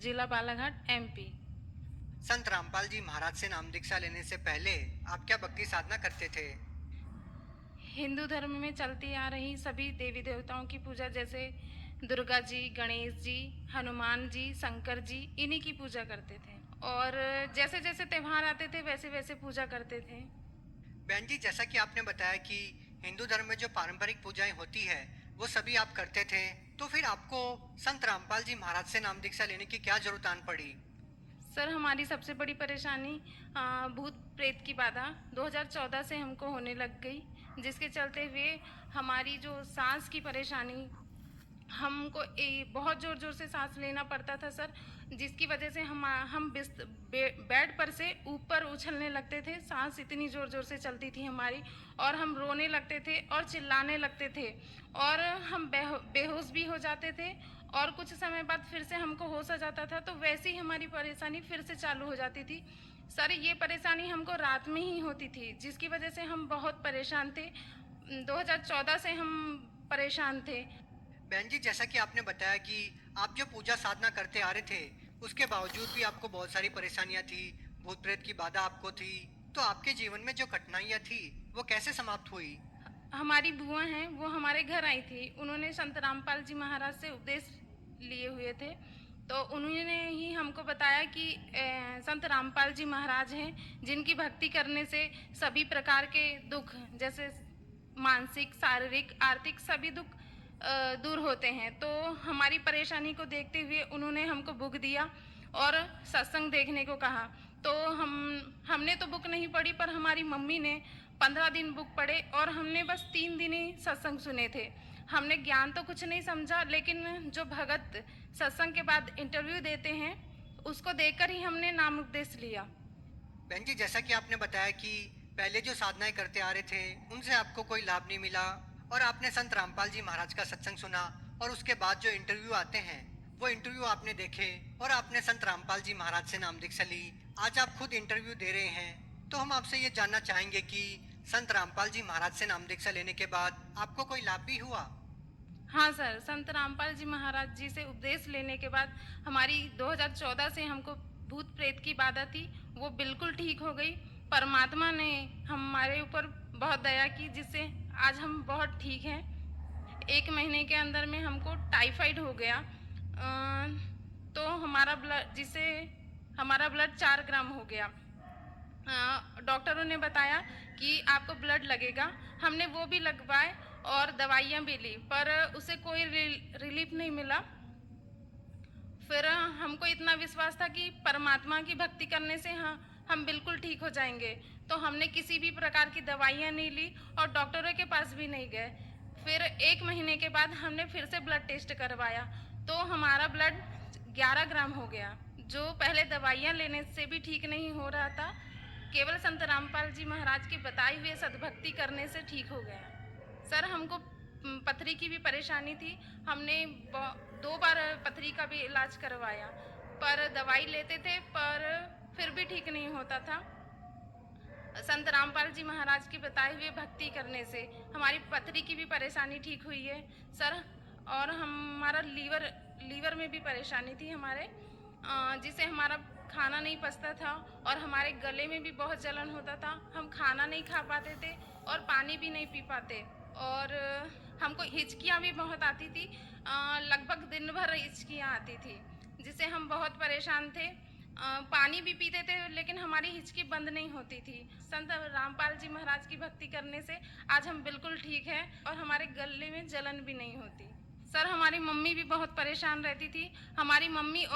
जिला बालाघाट, एमपी। संत रामपाल जी महाराज से नाम दीक्षा लेने से पहले आप क्या भक्ति साधना करते थे? हिंदू धर्म में चलती आ रही सभी देवी देवताओं की पूजा, जैसे दुर्गा जी, गणेश जी, हनुमान जी, शंकर जी, इन्हीं की पूजा करते थे। और जैसे जैसे त्यौहार आते थे वैसे वैसे पूजा करते थे। बहन जी, जैसा कि आपने बताया कि हिंदू धर्म में जो पारंपरिक पूजाएं होती है वो सभी आप करते थे, तो फिर आपको संत रामपाल जी महाराज से नाम दीक्षा लेने की क्या जरूरत आन पड़ी? सर, हमारी सबसे बड़ी परेशानी भूत प्रेत की बाधा 2014 से हमको होने लग गई, जिसके चलते हुए हमारी जो सांस की परेशानी, हमको बहुत ज़ोर ज़ोर से सांस लेना पड़ता था सर, जिसकी वजह से हम बेड पर से ऊपर उछलने लगते थे। सांस इतनी ज़ोर ज़ोर से चलती थी हमारी, और हम रोने लगते थे और चिल्लाने लगते थे, और हम बेहोश भी हो जाते थे। और कुछ समय बाद फिर से हमको होश आ जाता था, तो वैसे ही हमारी परेशानी फिर से चालू हो जाती थी। सर, ये परेशानी हमको रात में ही होती थी, जिसकी वजह से हम बहुत परेशान थे। 2014 से हम परेशान थे। बहन जी, जैसा कि आपने बताया कि आप जो पूजा साधना करते आ रहे थे उसके बावजूद भी आपको बहुत सारी परेशानियां थी, भूत प्रेत की बाधा आपको थी, तो आपके जीवन में जो कठिनाइयां थी वो कैसे समाप्त हुई? हमारी बुआ हैं, वो हमारे घर आई थी। उन्होंने संत रामपाल जी महाराज से उपदेश लिए हुए थे, तो उन्होंने ही हमको बताया कि संत रामपाल जी महाराज हैं, जिनकी भक्ति करने से सभी प्रकार के दुख, जैसे मानसिक, शारीरिक, आर्थिक, सभी दुख दूर होते हैं। तो हमारी परेशानी को देखते हुए उन्होंने हमको बुक दिया और सत्संग देखने को कहा। तो हमने तो बुक नहीं पढ़ी, पर हमारी मम्मी ने 15 दिन बुक पढ़े, और हमने बस 3 दिन ही सत्संग सुने थे। हमने ज्ञान तो कुछ नहीं समझा, लेकिन जो भगत सत्संग के बाद इंटरव्यू देते हैं, उसको देखकर ही हमने नाम उपदेश लिया। बहन जी, जैसा कि आपने बताया कि पहले जो साधनाएं करते आ रहे थे उनसे आपको कोई लाभ नहीं मिला और आपने संत रामपाल जी महाराज का सत्संग सुना, और उसके बाद जो इंटरव्यू आते हैं वो इंटरव्यू आपने देखे और आपने संत रामपाल जी महाराज से नाम दीक्षा ली। आज आप खुद इंटरव्यू दे रहे हैं, तो हम आपसे ये जानना चाहेंगे कि संत रामपाल जी महाराज से नाम दीक्षा लेने के बाद आपको कोई लाभ भी हुआ? हाँ सर, संत रामपाल जी महाराज जी से उपदेश लेने के बाद हमारी 2014 से हमको भूत प्रेत की बाधा थी, वो बिल्कुल ठीक हो गई। परमात्मा ने हमारे ऊपर बहुत दया की, जिससे आज हम बहुत ठीक हैं। 1 महीने के अंदर में हमको टाइफाइड हो गया, तो हमारा ब्लड 4 ग्राम हो गया। डॉक्टरों ने बताया कि आपको ब्लड लगेगा। हमने वो भी लगवाए और दवाइयाँ भी ली, पर उससे कोई रिलीफ नहीं मिला। फिर हमको इतना विश्वास था कि परमात्मा की भक्ति करने से हम बिल्कुल ठीक हो जाएंगे, तो हमने किसी भी प्रकार की दवाइयाँ नहीं ली और डॉक्टरों के पास भी नहीं गए। फिर 1 महीने के बाद हमने फिर से ब्लड टेस्ट करवाया, तो हमारा ब्लड 11 ग्राम हो गया, जो पहले दवाइयाँ लेने से भी ठीक नहीं हो रहा था, केवल संत रामपाल जी महाराज की बताई हुए सद्भक्ति करने से ठीक हो गया। सर, हमको पथरी की भी परेशानी थी। हमने 2 बार पथरी का भी इलाज करवाया, पर दवाई लेते थे, पर फिर भी ठीक नहीं होता था। संत रामपाल जी महाराज की बताए हुए भक्ति करने से हमारी पथरी की भी परेशानी ठीक हुई है सर। और हमारा लीवर में भी परेशानी थी हमारे, जिससे हमारा खाना नहीं पचता था, और हमारे गले में भी बहुत जलन होता था। हम खाना नहीं खा पाते थे और पानी भी नहीं पी पाते, और हमको हिचकियाँ भी बहुत आती थी। लगभग दिन भर हिचकियाँ आती थी, जिससे हम बहुत परेशान थे। पानी भी पीते थे, लेकिन हमारी हिचकी बंद नहीं होती थी। संत रामपाल जी महाराज की भक्ति करने से आज हम बिल्कुल ठीक हैं, और हमारे गले में जलन भी नहीं होती। सर, हमारी मम्मी भी बहुत परेशान रहती थी। हमारी मम्मी और